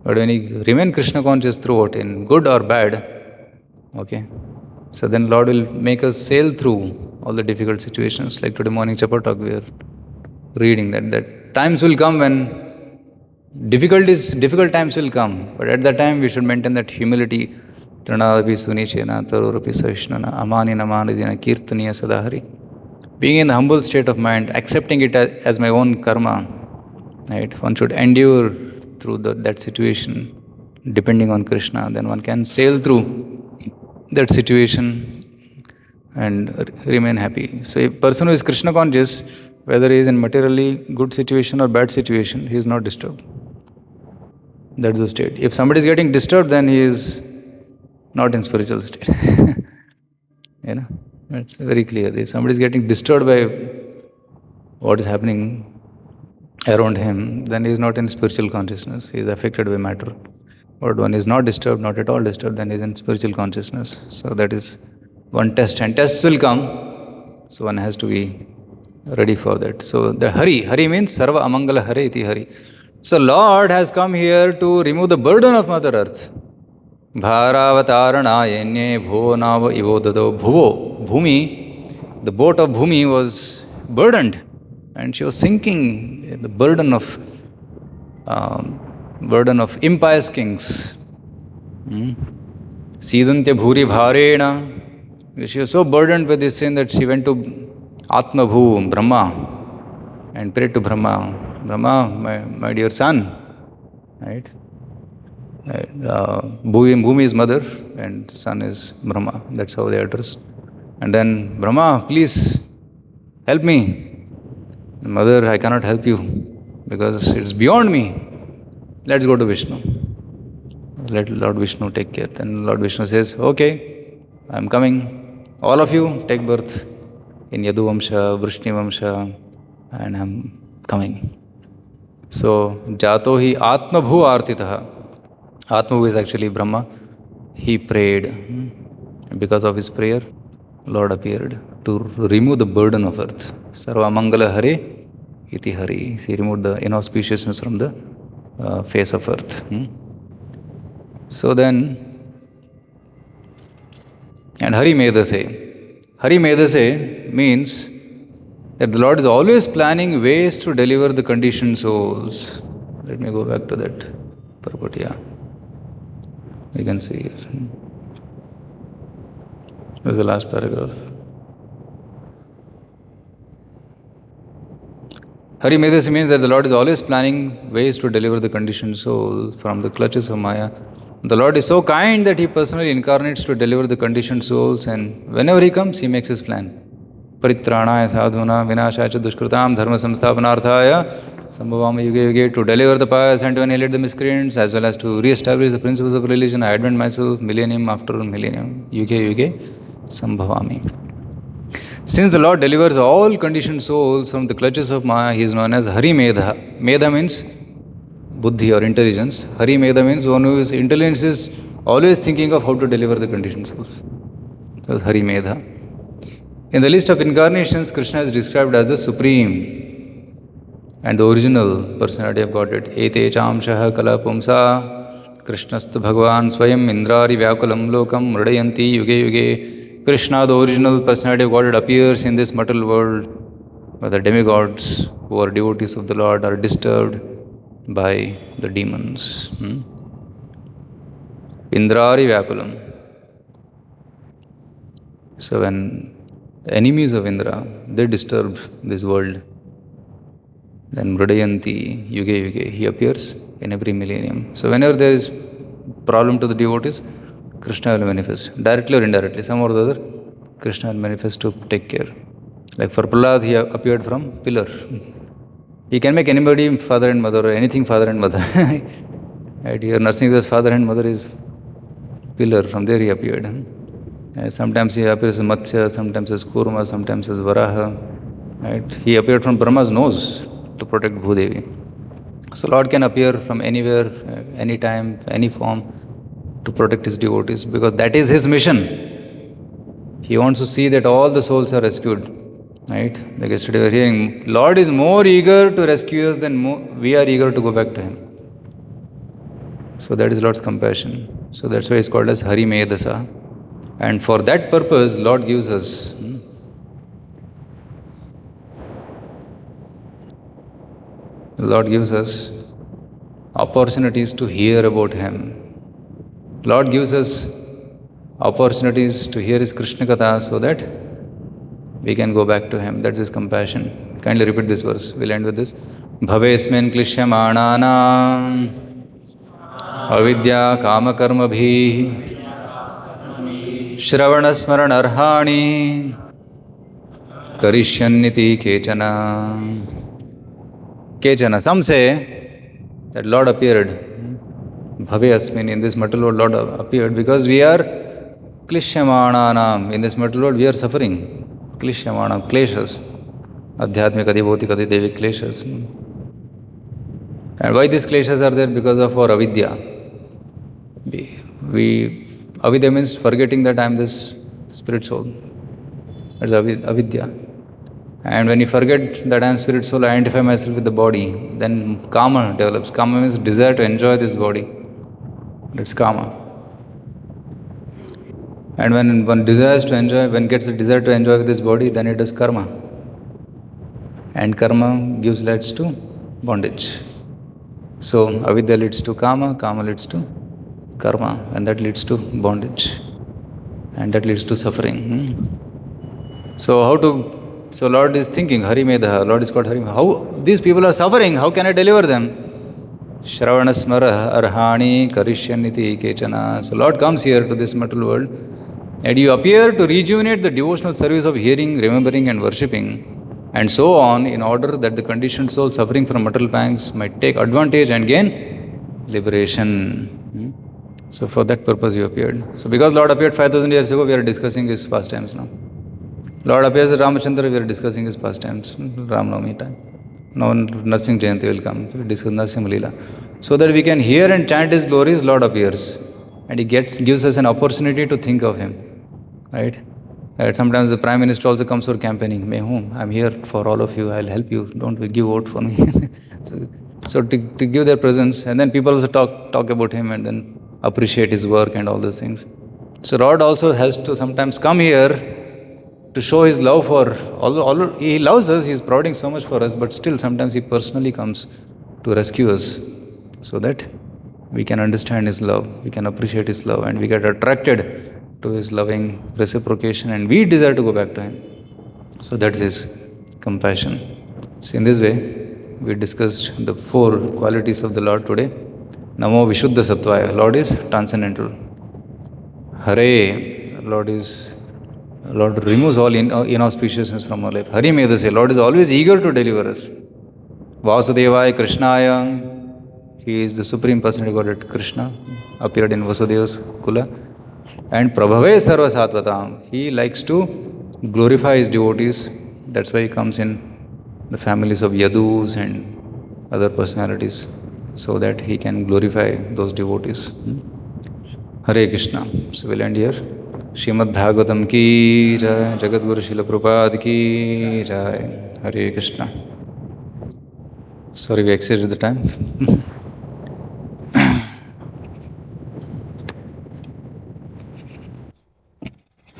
But when you remain Krishna conscious throughout, in good or bad, okay, so then Lord will make us sail through all the difficult situations. Like today morning Chapatak, we are reading that times will come when difficult times will come, but at that time we should maintain that humility. Tranavi sunichena tarorapi sahishnana amani namanadina kirtaniya sadahari. Being in the humble state of mind, accepting it as my own karma, right? One should endure through that situation, depending on Krishna. Then one can sail through that situation and remain happy. So a person who is Krishna conscious, whether he is in materially good situation or bad situation, he is not disturbed. That's the state. If somebody is getting disturbed, then he is not in spiritual state. It's very clear. If somebody is getting disturbed by what is happening around him, then he is not in spiritual consciousness. He is affected by matter. But one is not disturbed, not at all disturbed, then he is in spiritual consciousness. So that is one test, and tests will come. So one has to be ready for that. So the Hari means sarva amangala hare iti Hari. So Lord has come here to remove the burden of Mother Earth. Bhārāvatāranāyanye bho nava ivodado bhuvo. Bhumi, the boat of Bhumi was burdened, and she was sinking. The burden of impious kings. Sidantya bhuri bharena. She was so burdened with this sin that she went to Atma Bhu, Brahma, and prayed to Brahma. Brahma, my dear son, right? Bhumi is mother and son is Brahma. That's how they address. And then, Brahma, please help me. Mother, I cannot help you because it's beyond me. Let's go to Vishnu. Let Lord Vishnu take care. Then Lord Vishnu says, okay, I'm coming. All of you take birth in Yadu Vamsha, Vrishni Vamsha, and I'm coming. So, Jato hi Atma Bhu Artitaha. Atma Bhu is actually Brahma. He prayed. And because of his prayer, Lord appeared to remove the burden of earth. Sarva Mangala Hare iti Hari. He removed the inauspiciousness from the face of earth. So then, and hari-medhase. Hari-medhase means that the Lord is always planning ways to deliver the conditioned souls. Let me go back to that purport. Yeah, you can see here. This is the last paragraph. Hari-medhase means that the Lord is always planning ways to deliver the conditioned soul from the clutches of Maya. The Lord is so kind that He personally incarnates to deliver the conditioned souls, and whenever He comes, He makes His plan. Paritrāṇāya sadhūnā vināṣāya duṣkrūtāṃ dharma samsthapanārthāya sambhavāmi yuge yuge, to deliver the pious and to annihilate the miscreants, as well as to re-establish the principles of religion. I advent myself millennium after millennium. Yuge yuge sambhavāmi. Since the Lord delivers all conditioned souls from the clutches of Maya, He is known as Hari-medha. Medha means buddhi or intelligence. Hari-medha means one whose intelligence is always thinking of how to deliver the conditioned souls. That's Hari-medha. In the list of incarnations, Kṛṣṇa is described as the supreme and the original personality of Godhead. Ete chamshaha kala pumsa Kṛṣṇastu bhagavan swayam indrari vyakulam lokam mridayanti yuge yuge. Kṛṣṇa, the original personality of Godhead, appears in this material world where the demigods who are devotees of the Lord are disturbed by the demons. Indrari vyakulam. So when the enemies of Indra, they disturb this world, then mridayanti yuge yuge, he appears in every millennium. So whenever there is problem to the devotees, Kṛṣṇa will manifest, directly or indirectly, some or the other. Kṛṣṇa will manifest to take care. Like for Prahlad, he appeared from pillar. He can make anybody father and mother, or anything father and mother. Right here, Nrsimha's father and mother is pillar. From there he appeared. Sometimes he appears as Matsya, sometimes as Kurma, sometimes as Varaha. Right? He appeared from Brahma's nose to protect Bhudevi. So Lord can appear from anywhere, anytime, any form, to protect His devotees, because that is His mission. He wants to see that all the souls are rescued. Right? Like yesterday we were hearing, Lord is more eager to rescue us than we are eager to go back to Him. So that is Lord's compassion. So that's why He's called as Hari-medhasa. And for that purpose, Lord gives us opportunities to hear about Him. Lord gives us opportunities to hear His Kṛṣṇa Katha so that we can go back to Him. That's His compassion. Kindly repeat this verse. We'll end with this. Bhavesmin klishyamananam avidya kama karma bhi shravana smarana arhani karishyaniti kechana. Some say that Lord appeared bhave asmin, in this material world Lord appeared because we are klishyamananam. In this material world we are suffering. Klishyamanam, kleshas. Adhyatmika, bhautika, devik kleshas. And why these kleshas are there? Because of our avidya. Avidya means forgetting that I am this spirit soul. That's avidya. And when you forget that I am spirit soul, I identify myself with the body, then kama develops. Kama means desire to enjoy this body. That's kama. And when one desires to enjoy, when gets a desire to enjoy with this body, then it does karma. And karma gives leads to bondage. So avidya leads to kama, kama leads to karma, and that leads to bondage. And that leads to suffering. So Lord is thinking, hari-medhase, Lord is called hari-medhase. How these people are suffering, how can I deliver them? Shravana smara arhani karishyanniti kechana. So Lord comes here to this material world, and you appear to rejuvenate the devotional service of hearing, remembering and worshipping, and so on, in order that the conditioned soul suffering from material pangs might take advantage and gain liberation. So for that purpose you appeared. So because Lord appeared 5,000 years ago, we are discussing his pastimes now. Lord appears as Ramachandra, we are discussing his pastimes, Ram Navami time. Now Narsingh Jayanti will come, we will discuss Narsingh Leela. So that we can hear and chant his glories, Lord appears. And he gives us an opportunity to think of him. Right? Sometimes the Prime Minister also comes for campaigning. I'm here for all of you, I'll help you, don't give vote for me. so to give their presence, and then people also talk about him and then appreciate his work and all those things. So Lord also has to sometimes come here to show his love for all. He loves us, he is providing so much for us, but still sometimes he personally comes to rescue us so that we can understand his love, we can appreciate his love, and we get attracted to his loving reciprocation, and we desire to go back to him. So that's his compassion. So in this way, we discussed the 4 qualities of the Lord today. Namo viśuddha-sattvāya, Lord is transcendental. Haraye, Lord removes all inauspiciousness from our life. Hari-medhase, Lord is always eager to deliver us. Vāsudevāya, Kṛṣṇāya, he is the Supreme Personality of Godhead, Kṛṣṇa, appeared in Vasudeva's Kula. And prabhave sarva-sātvatām, he likes to glorify his devotees. That's why he comes in the families of Yadus and other personalities, so that he can glorify those devotees. Hare Krishna. So we'll end here. Srimad Bhagavatam ki jai, Jagadguru Śrīla Prabhupada ki jai. Hare Krishna. Sorry, we exceeded the time.